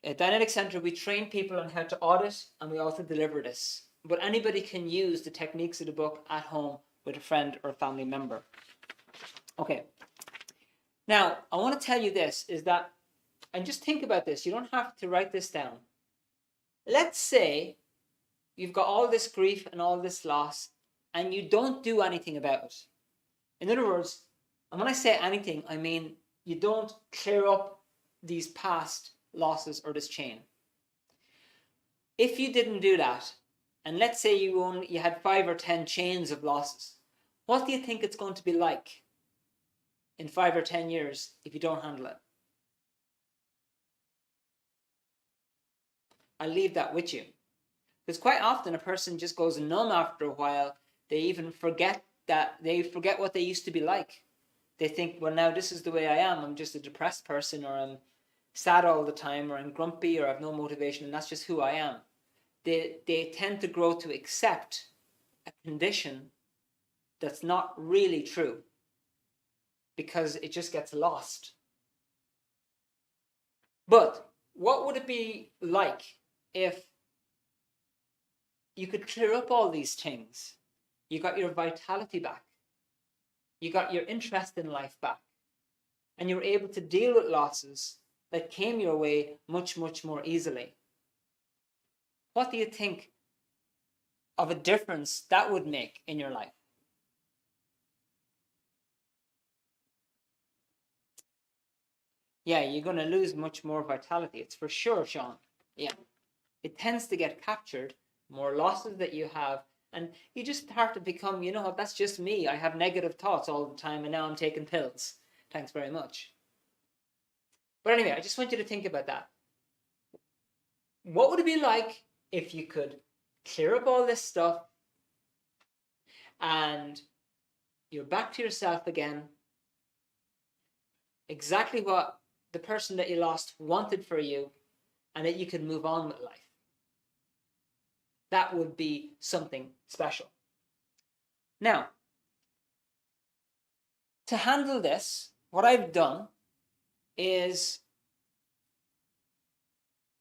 Dianetic Center, we train people on how to audit, and we also deliver this. But anybody can use the techniques of the book at home with a friend or a family member. Okay. Now, I want to tell you this, is that, and just think about this, you don't have to write this down. Let's say you've got all this grief and all this loss, and you don't do anything about it. In other words, and when I say anything, I mean you don't clear up these past losses or this chain. If you didn't do that, and let's say you had 5 or 10 chains of losses, what do you think it's going to be like in 5 or 10 years if you don't handle it? I'll leave that with you. Because quite often a person just goes numb after a while. They even forget what they used to be like. They think, well, now this is the way I am. I'm just a depressed person, or I'm sad all the time, or I'm grumpy, or I have no motivation, and that's just who I am. They tend to grow to accept a condition that's not really true, because it just gets lost. But what would it be like if you could clear up all these things? You got your vitality back. You got your interest in life back. And you were able to deal with losses that came your way much, much more easily. What do you think of a difference that would make in your life? Yeah, you're going to lose much more vitality. It's for sure, Sean. Yeah. It tends to get captured, more losses that you have, and you just start to become, you know what, that's just me. I have negative thoughts all the time, and now I'm taking pills. Thanks very much. But anyway, I just want you to think about that. What would it be like if you could clear up all this stuff and you're back to yourself again, exactly what the person that you lost wanted for you, and that you could move on with life? That would be something special. Now, to handle this, what I've done is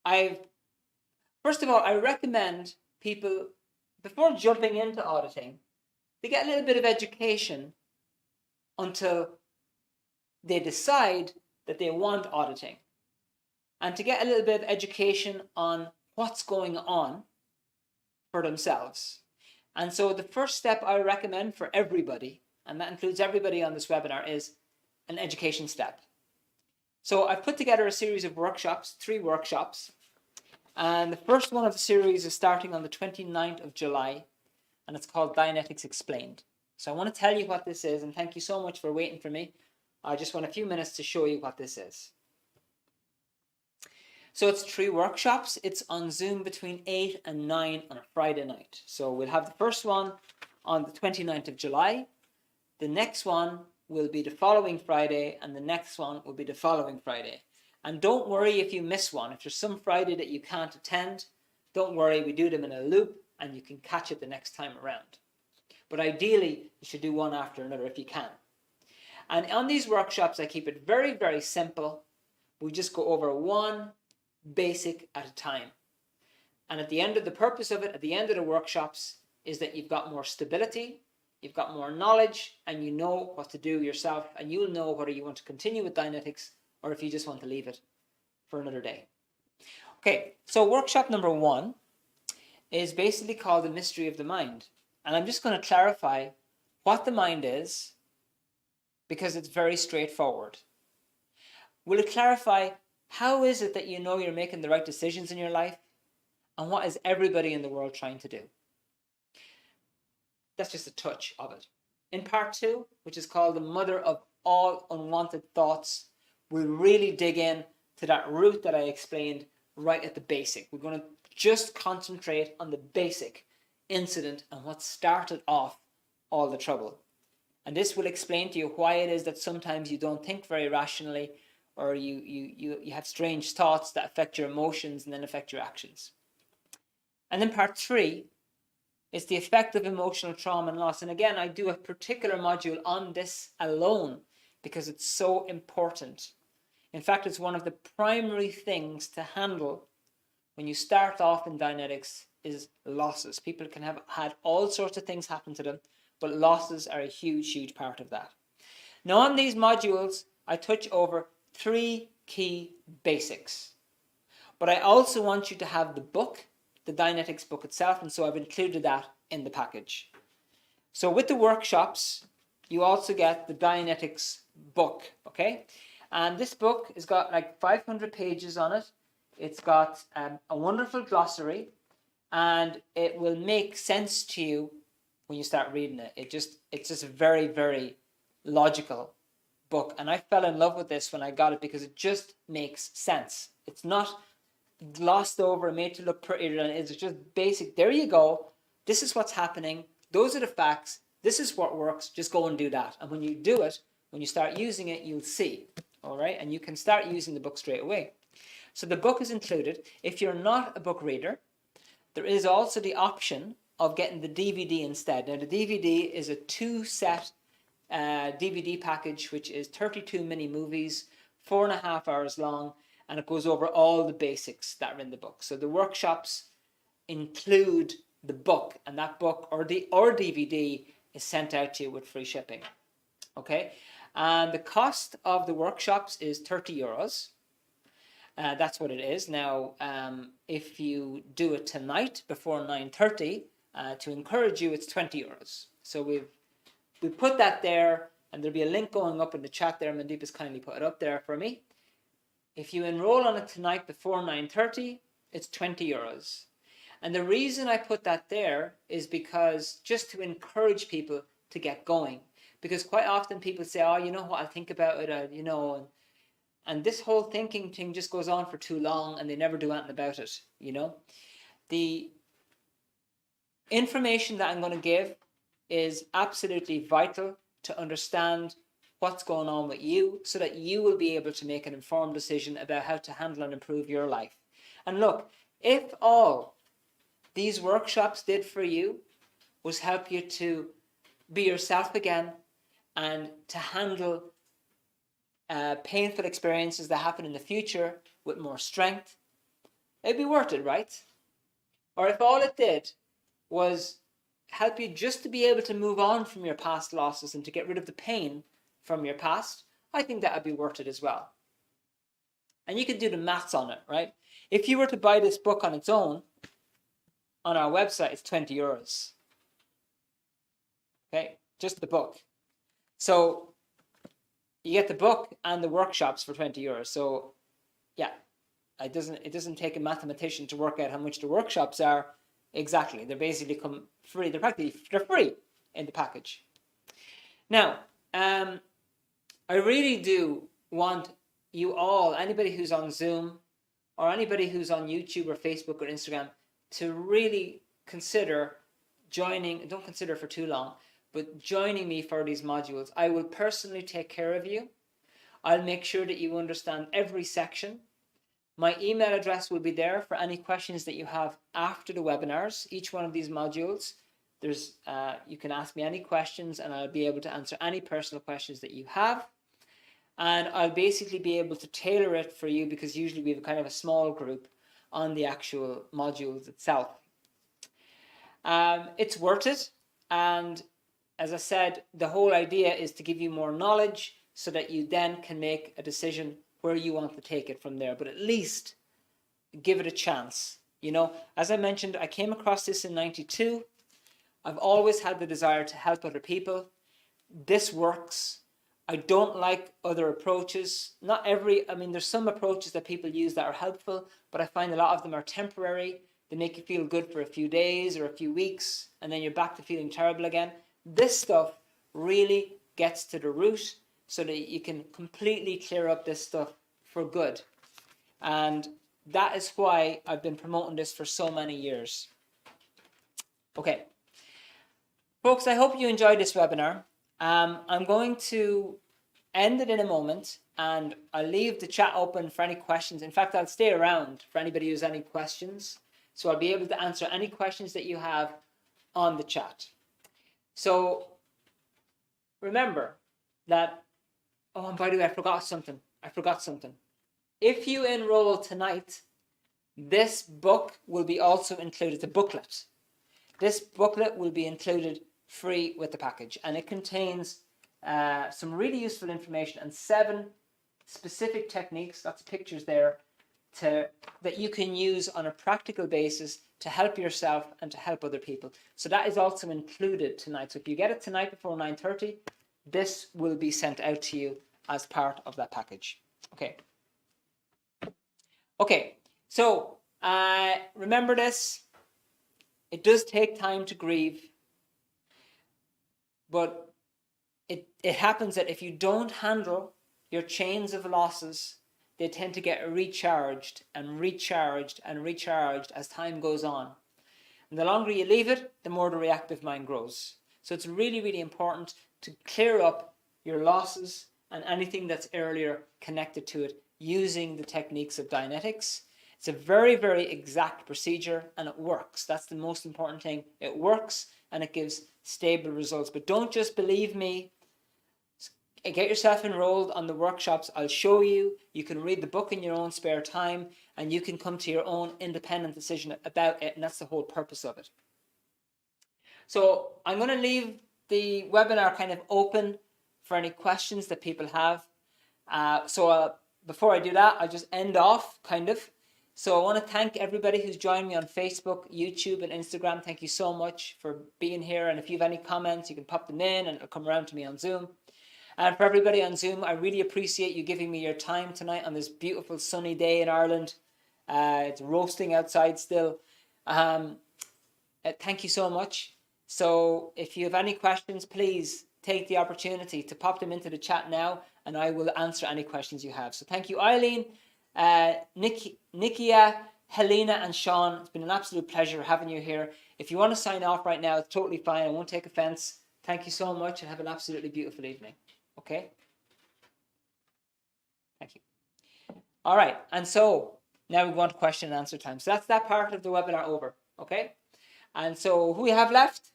first of all, I recommend people, before jumping into auditing, they get a little bit of education until they decide that they want auditing, and to get a little bit of education on what's going on for themselves. And so the first step I recommend for everybody, and that includes everybody on this webinar, is an education step. So I've put together a series of workshops, 3 workshops, and the first one of the series is starting on the 29th of July, and it's called Dianetics Explained. So I want to tell you what this is, and thank you so much for waiting for me. I just want a few minutes to show you what this is. So it's 3 workshops. It's on Zoom between 8 and 9 on a Friday night. So we'll have the first one on the 29th of July. The next one will be the following Friday, and the next one will be the following Friday. And don't worry if you miss one. If there's some Friday that you can't attend, don't worry, we do them in a loop and you can catch it the next time around. But ideally, you should do one after another if you can. And on these workshops, I keep it very, very simple. We just go over one basic at a time. And at the end of the purpose of it, at the end of the workshops, is that you've got more stability, you've got more knowledge, and you know what to do yourself, and you'll know whether you want to continue with Dianetics or if you just want to leave it for another day. Okay, so workshop number 1 is basically called The Mystery of the Mind. And I'm just going to clarify what the mind is, because it's very straightforward. We'll clarify how is it that you know you're making the right decisions in your life, and what is everybody in the world trying to do. That's just a touch of it. In part 2, which is called The Mother of All Unwanted Thoughts, we'll really dig in to that root that I explained right at the basic. We're going to just concentrate on the basic incident and what started off all the trouble. And this will explain to you why it is that sometimes you don't think very rationally, or you have strange thoughts that affect your emotions and then affect your actions. And then part 3 is the effect of emotional trauma and loss. And again, I do a particular module on this alone because it's so important. In fact, it's one of the primary things to handle when you start off in Dianetics is losses. People can have had all sorts of things happen to them, but losses are a huge, huge part of that. Now on these modules, I touch over 3 key basics. But I also want you to have the book, the Dianetics book itself, and so I've included that in the package. So with the workshops, you also get the Dianetics book, okay? And this book has got like 500 pages on it. It's got a wonderful glossary, and it will make sense to you when you start reading it. It's just a very, very logical book. And I fell in love with this when I got it because it just makes sense. It's not glossed over and made to look prettier than it is. It's just basic. There you go. This is what's happening. Those are the facts. This is what works. Just go and do that. And when you do it, when you start using it, you'll see. All right? And you can start using the book straight away. So the book is included. If you're not a book reader, there is also the option of getting the DVD instead. Now the DVD is a 2-set DVD package, which is 32 mini movies, 4.5 hours long, and it goes over all the basics that are in the book. So the workshops include the book, and that book or DVD is sent out to you with free shipping. Okay, and the cost of the workshops is €30. That's what it is. Now, if you do it tonight before 9:30, to encourage you, it's €20. So we put that there, and there'll be a link going up in the chat there. Mandeep has kindly put it up there for me. If you enroll on it tonight before 9:30, it's €20. And the reason I put that there is because just to encourage people to get going. Because quite often people say, oh, you know what, I'll think about it, and this whole thinking thing just goes on for too long and they never do anything about it, The information that I'm going to give is absolutely vital to understand what's going on with you so that you will be able to make an informed decision about how to handle and improve your life. And look, if all these workshops did for you was help you to be yourself again and to handle painful experiences that happen in the future with more strength, it'd be worth it, right? Or if all it did was help you just to be able to move on from your past losses and to get rid of the pain from your past, I think that would be worth it as well. And you can do the maths on it, right? If you were to buy this book on its own, on our website, it's €20. Okay, just the book. So you get the book and the workshops for €20. So yeah, it doesn't take a mathematician to work out how much the workshops are exactly. They're basically come free. They're free in the package. Now, I really do want you all, anybody who's on Zoom or anybody who's on YouTube or Facebook or Instagram, to really consider joining. Don't consider for too long, but joining me for these modules. I will personally take care of you. I'll make sure that you understand every section. My email address will be there for any questions that you have after the webinars. Each one of these modules, you can ask me any questions and I'll be able to answer any personal questions that you have. And I'll basically be able to tailor it for you because usually we have kind of a small group on the actual modules itself. It's worth it. And as I said, the whole idea is to give you more knowledge so that you then can make a decision where you want to take it from there. But at least give it a chance. As I mentioned, I came across this in '92. I've always had the desire to help other people. This works. I don't like other approaches. There's some approaches that people use that are helpful, but I find a lot of them are temporary. They make you feel good for a few days or a few weeks, and then you're back to feeling terrible again. This stuff really gets to the root so that you can completely clear up this stuff for good. And that is why I've been promoting this for so many years. Okay. Folks, I hope you enjoyed this webinar. I'm going to end it in a moment and I'll leave the chat open for any questions. In fact, I'll stay around for anybody who has any questions. So I'll be able to answer any questions that you have on the chat. So remember that, and by the way, I forgot something. If you enroll tonight, this book will be also included, the booklet. This booklet will be included free with the package, and it contains some really useful information and 7 specific techniques, lots of pictures there, that you can use on a practical basis to help yourself and to help other people. So that is also included tonight. So if you get it tonight before 9:30, this will be sent out to you as part of that package. Okay, so remember this. It does take time to grieve, but it happens that if you don't handle your chains of losses, they tend to get recharged and recharged and recharged as time goes on. And the longer you leave it, the more the reactive mind grows. So it's really, really important to clear up your losses and anything that's earlier connected to it using the techniques of Dianetics. It's a very, very exact procedure and it works. That's the most important thing. It works and it gives stable results. But don't just believe me. Get yourself enrolled on the workshops. I'll show you. You can read the book in your own spare time and you can come to your own independent decision about it, and that's the whole purpose of it. So I'm going to leave the webinar kind of open for any questions that people have. Before I do that, I'll just end off kind of. So I want to thank everybody who's joined me on Facebook, YouTube and Instagram. Thank you so much for being here. And if you have any comments, you can pop them in and it'll come around to me on Zoom. And for everybody on Zoom, I really appreciate you giving me your time tonight on this beautiful sunny day in Ireland. It's roasting outside still. Thank you so much. So if you have any questions, please take the opportunity to pop them into the chat now, and I will answer any questions you have. So thank you, Eileen, Nikia, Helena, and Sean. It's been an absolute pleasure having you here. If you want to sign off right now, it's totally fine. I won't take offense. Thank you so much, and have an absolutely beautiful evening. Okay? Thank you. All right, and so now we go on to question and answer time. So that's that part of the webinar over. Okay? And so who we have left?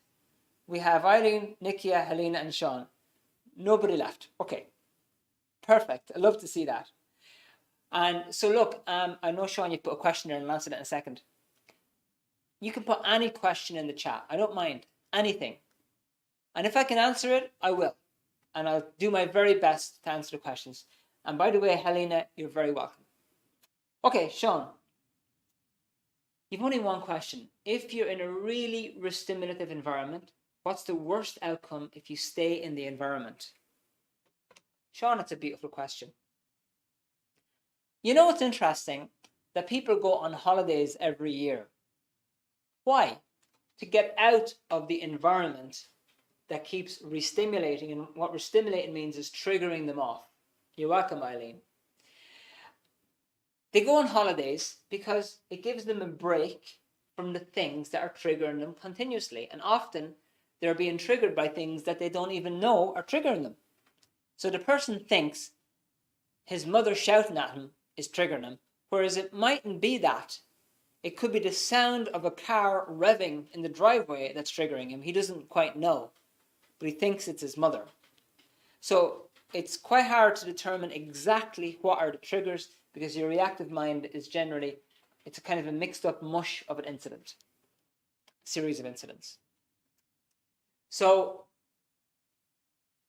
We have Eileen, Nikia, Helena, and Sean. Nobody left. Okay. Perfect. I love to see that. And so look, I know, Sean, you put a question there and I'll answer that in a second. You can put any question in the chat. I don't mind. Anything. And if I can answer it, I will. And I'll do my very best to answer the questions. And by the way, Helena, you're very welcome. Okay, Sean. You've only one question. If you're in a really restimulative environment, what's the worst outcome if you stay in the environment? Sean, it's a beautiful question. You know, it's interesting that people go on holidays every year. Why? To get out of the environment that keeps restimulating. And what restimulating means is triggering them off. You're welcome, Eileen. They go on holidays because it gives them a break from the things that are triggering them continuously. And often they're being triggered by things that they don't even know are triggering them. So the person thinks his mother shouting at him is triggering him, whereas it mightn't be that. It could be the sound of a car revving in the driveway that's triggering him. He doesn't quite know, but he thinks it's his mother. So it's quite hard to determine exactly what are the triggers, because your reactive mind is generally, it's a kind of a mixed up mush of an incident, series of incidents. So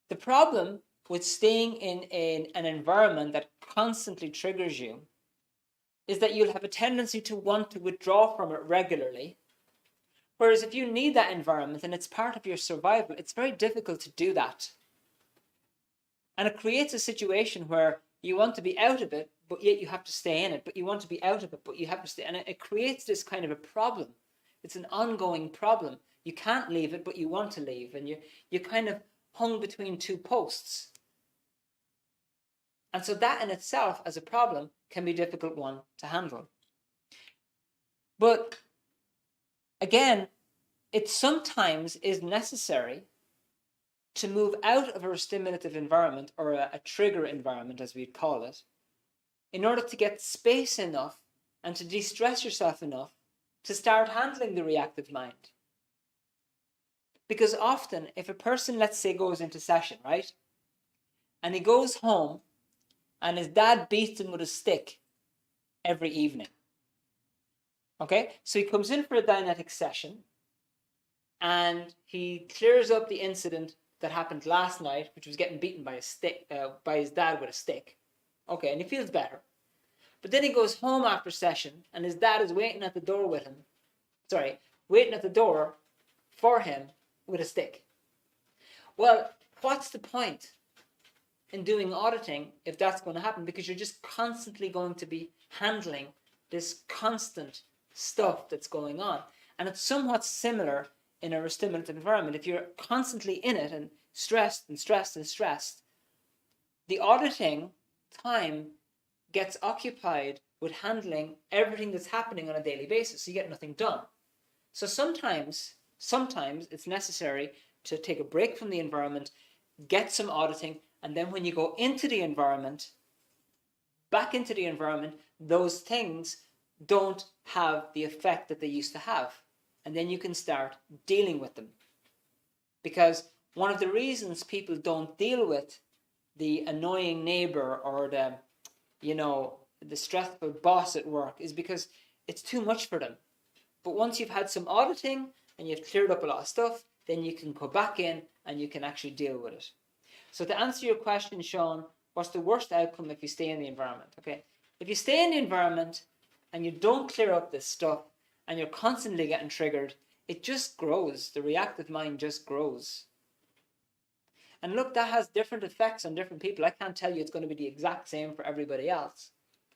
the problem with staying in an environment that constantly triggers you is that you'll have a tendency to want to withdraw from it regularly. Whereas if you need that environment and it's part of your survival, it's very difficult to do that. And it creates a situation where you want to be out of it, but yet you have to stay in it. But you want to be out of it, but you have to stay. And it creates this kind of a problem. It's an ongoing problem. You can't leave it, but you want to leave. And you're kind of hung between two posts. And so that in itself, as a problem, can be a difficult one to handle. But again, it sometimes is necessary to move out of a stimulative environment, or a trigger environment, as we'd call it, in order to get space enough and to de-stress yourself enough to start handling the reactive mind. Because often, if a person, let's say, goes into session, right, and he goes home and his dad beats him with a stick every evening, okay, so he comes in for a Dianetic session and he clears up the incident that happened last night, which was getting beaten by a stick, by his dad with a stick. Okay, and he feels better. But then he goes home after session and his dad is waiting at the door with him. Waiting at the door for him with a stick. Well, what's the point in doing auditing if that's going to happen? Because you're just constantly going to be handling this constant stuff that's going on. And it's somewhat similar in a restimulative environment. If you're constantly in it and stressed and stressed and stressed, the auditing time gets occupied with handling everything that's happening on a daily basis, so you get nothing done. So sometimes it's necessary to take a break from the environment, get some auditing, and then when you go into the environment, back into the environment, those things don't have the effect that they used to have. And then you can start dealing with them. Because one of the reasons people don't deal with the annoying neighbor or the stressful boss at work is because it's too much for them. But once you've had some auditing and you've cleared up a lot of stuff, then you can go back in and you can actually deal with it. So to answer your question, Sean, what's the worst outcome if you stay in the environment? Okay, if you stay in the environment and you don't clear up this stuff and you're constantly getting triggered, it just grows. The reactive mind just grows. And look, that has different effects on different people. I can't tell you it's going to be the exact same for everybody else.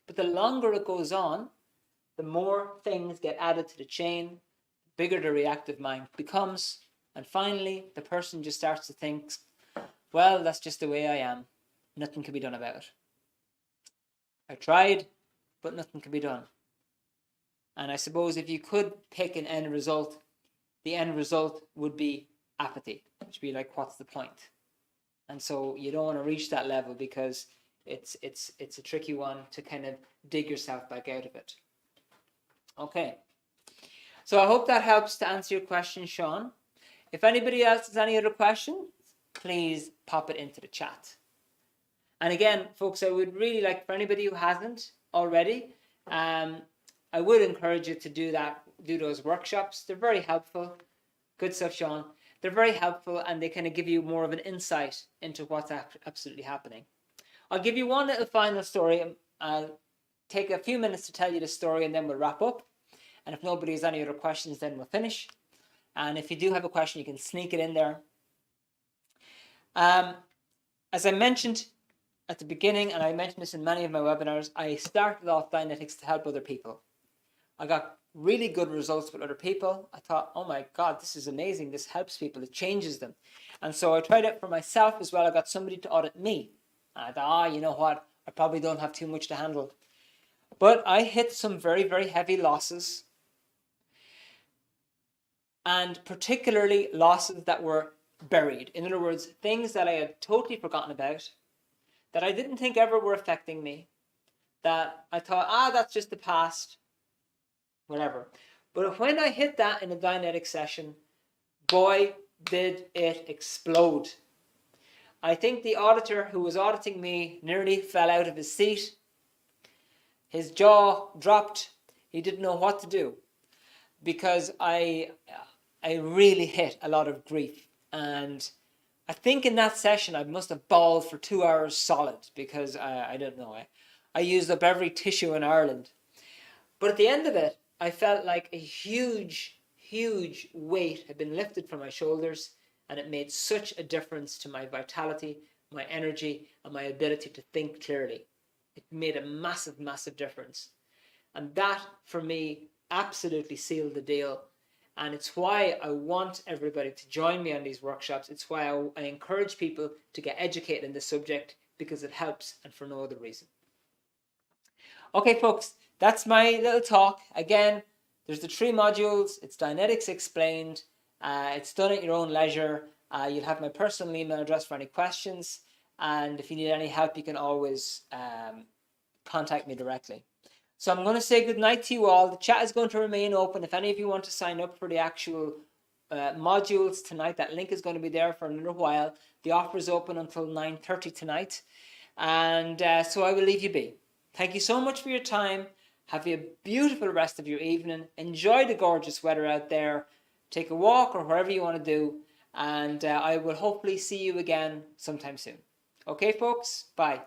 But the longer it goes on, the more things get added to the chain, the bigger the reactive mind becomes. And finally, the person just starts to think, well, that's just the way I am. Nothing can be done about it. I tried, but nothing can be done. And I suppose if you could pick an end result, the end result would be apathy, which would be like, what's the point? And so you don't want to reach that level, because it's a tricky one to kind of dig yourself back out of it. Okay. So I hope that helps to answer your question, Sean. If anybody else has any other questions, please pop it into the chat. And again, folks, I would really like, for anybody who hasn't already, I would encourage you to do those workshops. They're very helpful. Good stuff, Sean. They're very helpful, and they kind of give you more of an insight into what's absolutely happening. I'll give you one little final story. I'll take a few minutes to tell you the story, and then we'll wrap up. And if nobody has any other questions, then we'll finish. And if you do have a question, you can sneak it in there. As I mentioned at the beginning, and I mentioned this in many of my webinars, I started off Dianetics to help other people. I got really good results with other people. I thought, oh my God, this is amazing. This helps people. It changes them. And so I tried it for myself as well. I got somebody to audit me. And I thought, you know what? I probably don't have too much to handle. But I hit some very, very heavy losses. And particularly losses that were buried. In other words, things that I had totally forgotten about, that I didn't think ever were affecting me, that I thought, that's just the past, whatever. But when I hit that in a Dianetic session, boy, did it explode. I think the auditor who was auditing me nearly fell out of his seat. His jaw dropped. He didn't know what to do, because I really hit a lot of grief. And I think in that session, I must have bawled for 2 hours solid, because I don't know, I used up every tissue in Ireland. But at the end of it, I felt like a huge, huge weight had been lifted from my shoulders, and it made such a difference to my vitality, my energy, and my ability to think clearly. It made a massive, massive difference. And that, for me, absolutely sealed the deal. And it's why I want everybody to join me on these workshops. It's why I encourage people to get educated in this subject, because it helps, and for no other reason. Okay, folks, that's my little talk. Again, there's the 3 modules. It's Dianetics Explained. It's done at your own leisure. You'll have my personal email address for any questions. And if you need any help, you can always contact me directly. So I'm going to say goodnight to you all. The chat is going to remain open. If any of you want to sign up for the actual modules tonight, that link is going to be there for another while. The offer is open until 9:30 tonight. And so I will leave you be. Thank you so much for your time. Have a beautiful rest of your evening. Enjoy the gorgeous weather out there. Take a walk or wherever you want to do. And I will hopefully see you again sometime soon. Okay, folks? Bye.